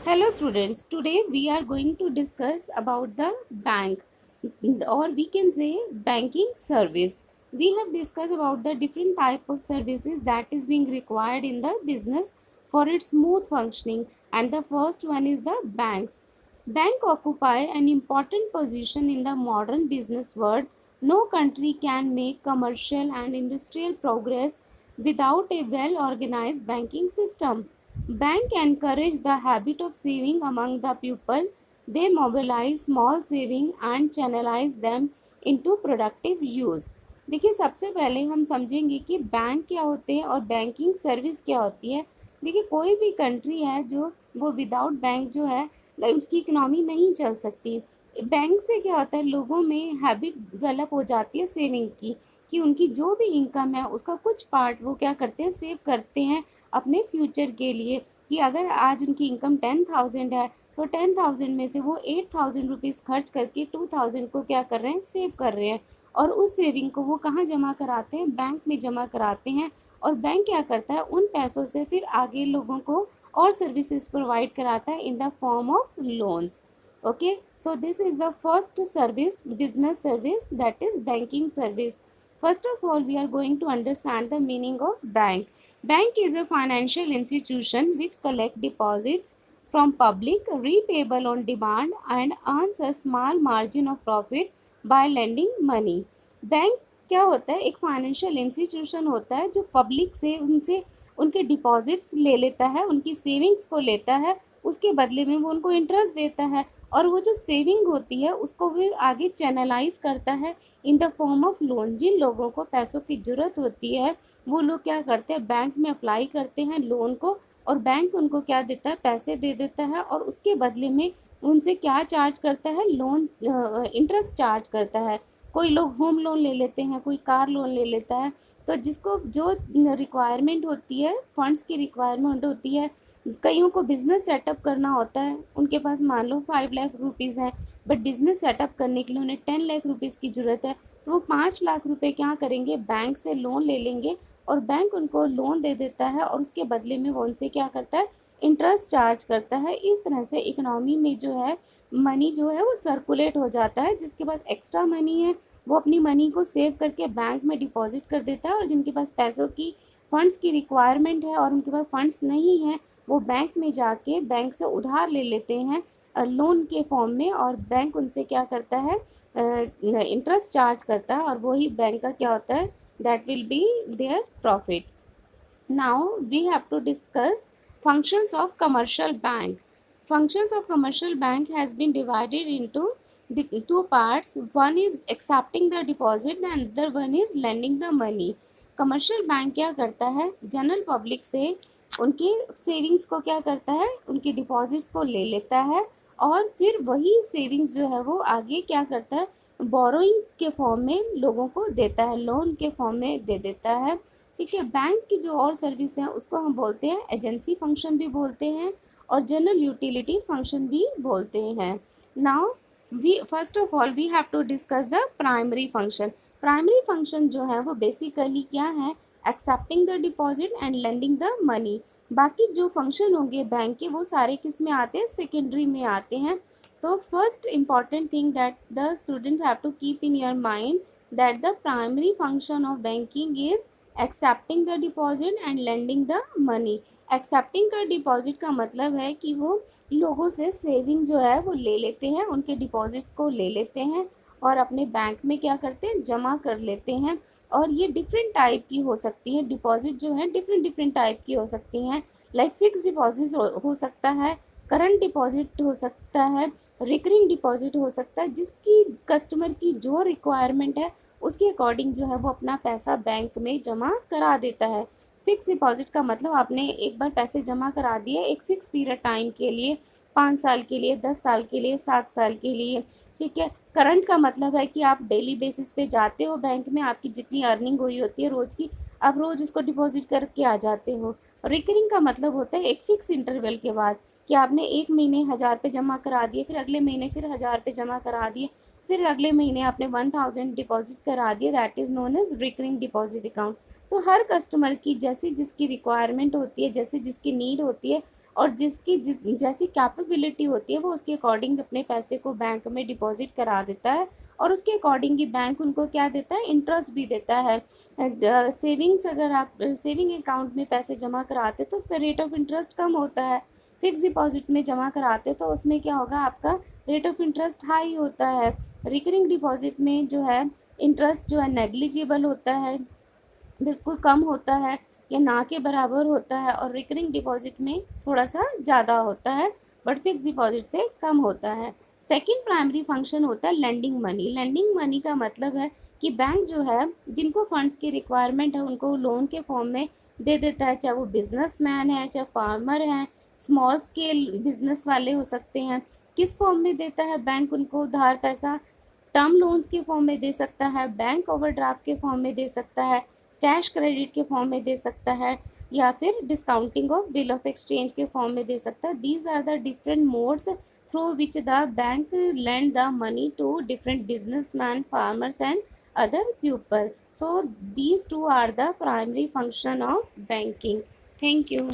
Hello students, today we are going to discuss about the bank or we can say banking service. We have discussed about the different type of services that is being required in the business for its smooth functioning, and the first one is the banks. Bank occupy an important position in the modern business world. No country can make commercial and industrial progress without a well organized banking system. Bank encourage the habit of saving among the people. They mobilize small saving and channelize them into productive use. देखिए, सबसे पहले हम समझेंगे कि bank क्या होते हैं और बैंकिंग सर्विस क्या होती है। देखिए, कोई भी कंट्री है जो वो विदाउट बैंक जो है उसकी इकोनॉमी नहीं चल सकती। बैंक से क्या होता है, लोगों में हैबिट डेवलप हो जाती है सेविंग की, कि उनकी जो भी इनकम है उसका कुछ पार्ट वो क्या करते हैं, सेव करते हैं अपने फ्यूचर के लिए। कि अगर आज उनकी इनकम 10,000 है तो 10,000 में से वो 8,000 रुपीज़ खर्च करके 2,000 को क्या कर रहे हैं, सेव कर रहे हैं। और उस सेविंग को वो कहाँ जमा कराते हैं, बैंक में जमा कराते हैं। और बैंक क्या करता है, उन पैसों से फिर आगे लोगों को और सर्विसेज प्रोवाइड कराता है in the form of loans. Okay, so this is the first service, business service, that is banking service. First of all, we are going to understand the meaning of bank. Bank is a financial institution which collect deposits from public, repayable on demand, and earns a small margin of profit by lending money. Bank क्या होता है, एक financial institution होता है जो public से उनसे उनके डिपॉजिट्स ले लेता है, उनकी सेविंग्स को लेता है, उसके बदले में वो उनको इंटरेस्ट देता है। और वो जो सेविंग होती है उसको भी आगे चैनलाइज करता है in the form of loan. जिन लोगों को पैसों की ज़रूरत होती है वो लोग क्या करते हैं, बैंक में अप्लाई करते हैं लोन को, और बैंक उनको क्या देता है, पैसे दे देता है, और उसके बदले में उनसे क्या चार्ज करता है, लोन इंटरेस्ट चार्ज करता है। कोई लोग होम लोन ले लेते हैं, कोई कार लोन ले लेता है। तो जिसको जो रिक्वायरमेंट होती है, फंड्स की रिक्वायरमेंट होती है, कईयों को बिजनेस सेटअप करना होता है, उनके पास मान लो 5 लाख रुपीज़ हैं, बट बिजनेस सेटअप करने के लिए उन्हें 10 लाख रुपीज़ की ज़रूरत है। तो वो 5 लाख रुपए क्या करेंगे, बैंक से लोन ले लेंगे, और बैंक उनको लोन दे देता है, और उसके बदले में वो उनसे क्या करता है, इंटरेस्ट चार्ज करता है। इस तरह से इकोनॉमी में जो है मनी जो है वो सर्कुलेट हो जाता है। जिसके पास एक्स्ट्रा मनी है वो अपनी मनी को सेव करके बैंक में डिपॉजिट कर देता है, और जिनके पास पैसों की फंड्स की रिक्वायरमेंट है और उनके पास फंड्स नहीं है, वो बैंक में जाके बैंक से उधार ले लेते हैं लोन के फॉर्म में, और बैंक उनसे क्या करता है, इंटरेस्ट चार्ज करता है, और वही बैंक का क्या होता है, that will be their profit. Now we have to discuss functions of commercial bank. Functions of commercial bank has been divided into the two parts. One is accepting the deposit and other one is lending the money. Commercial bank क्या करता है, general public से उनकी savings को क्या करता है, उनकी डिपॉजिट्स को ले लेता है, और फिर वही सेविंग्स जो है वो आगे क्या करता है, बोरोइंग के फॉर्म में लोगों को देता है, लोन के फॉर्म में दे देता है। ठीक है, बैंक की जो और सर्विस है उसको हम बोलते हैं एजेंसी फंक्शन भी बोलते हैं, और जनरल यूटिलिटी फंक्शन भी बोलते हैं। Now we first of all we have to discuss the primary function. Primary function जो है वो बेसिकली क्या है, accepting the deposit and lending the money. बाकी जो फंक्शन होंगे बैंक के वो सारे किस में आते हैं, सेकेंडरी में आते हैं। तो first important thing that the students have to keep in your mind that the primary function of banking is accepting the deposit and lending the money. Accepting का डिपॉजिट का मतलब है कि वो लोगों से सेविंग जो है वो ले लेते हैं, उनके डिपॉजिट्स को ले लेते हैं और अपने बैंक में क्या करते हैं, जमा कर लेते हैं। और ये डिफरेंट टाइप की हो सकती हैं, डिपॉजिट जो है डिफरेंट डिफरेंट टाइप की हो सकती हैं। लाइक फिक्स डिपॉजिट हो सकता है, करंट डिपॉजिट हो सकता है, रिकरिंग डिपॉजिट हो सकता है। जिसकी कस्टमर की जो रिक्वायरमेंट है उसके अकॉर्डिंग जो है वो अपना पैसा बैंक में जमा करा देता है। फिक्स डिपॉजिट का मतलब आपने एक बार पैसे जमा करा दिए एक फिक्स पीरियड टाइम के लिए, 5 साल के लिए, 10 साल के लिए, 7 साल के लिए। ठीक है, करंट का मतलब है कि आप डेली बेसिस पे जाते हो बैंक में, आपकी जितनी अर्निंग हुई होती है रोज़ की, आप रोज़ उसको डिपॉजिट करके आ जाते हो। रिकरिंग का मतलब होता है एक फिक्स इंटरवल के बाद, कि आपने एक महीने 1,000 रुपये जमा करा दिए, फिर अगले महीने फिर 1,000 रुपये जमा करा दिए, फिर अगले महीने आपने 1,000 डिपॉजिट करा दिए, that is known as recurring deposit account. तो हर कस्टमर की जैसी जिसकी रिक्वायरमेंट होती है, जैसे जिसकी नीड होती है, और जिसकी जैसी कैपेबिलिटी होती है वो उसके अकॉर्डिंग अपने पैसे को बैंक में डिपॉजिट करा देता है, और उसके अकॉर्डिंग ही बैंक उनको क्या देता है, इंटरेस्ट भी देता है। सेविंग्स, अगर आप सेविंग अकाउंट में पैसे जमा कराते तो उस पर रेट ऑफ इंटरेस्ट कम होता है। फिक्स डिपॉजिट में जमा कराते तो उसमें क्या होगा, आपका रेट ऑफ इंटरेस्ट हाई होता है। रिकरिंग डिपॉजिट में जो है इंटरेस्ट जो है नेग्लिजिबल होता है, बिल्कुल कम होता है या ना के बराबर होता है, और रिकरिंग डिपॉजिट में थोड़ा सा ज़्यादा होता है बट फिक्स डिपॉजिट से कम होता है। सेकंड प्राइमरी फंक्शन होता है लेंडिंग मनी। लेंडिंग मनी का मतलब है कि बैंक जो है जिनको फंड्स की रिक्वायरमेंट है उनको लोन के फॉर्म में दे देता है, चाहे वो बिजनेसमैन है, चाहे फार्मर हैं, स्मॉल स्केल बिजनेस वाले हो सकते हैं। किस फॉर्म में देता है बैंक उनको उधार पैसा, टर्म लोन्स के फॉर्म में दे सकता है, बैंक ओवरड्राफ्ट के फॉर्म में दे सकता है, कैश क्रेडिट के फॉर्म में दे सकता है, या फिर discounting of bill of exchange के फॉर्म में दे सकता है। These are the different modes through which the bank lend the money to different businessmen, farmers and other people. So these two are the primary function of banking. Thank you.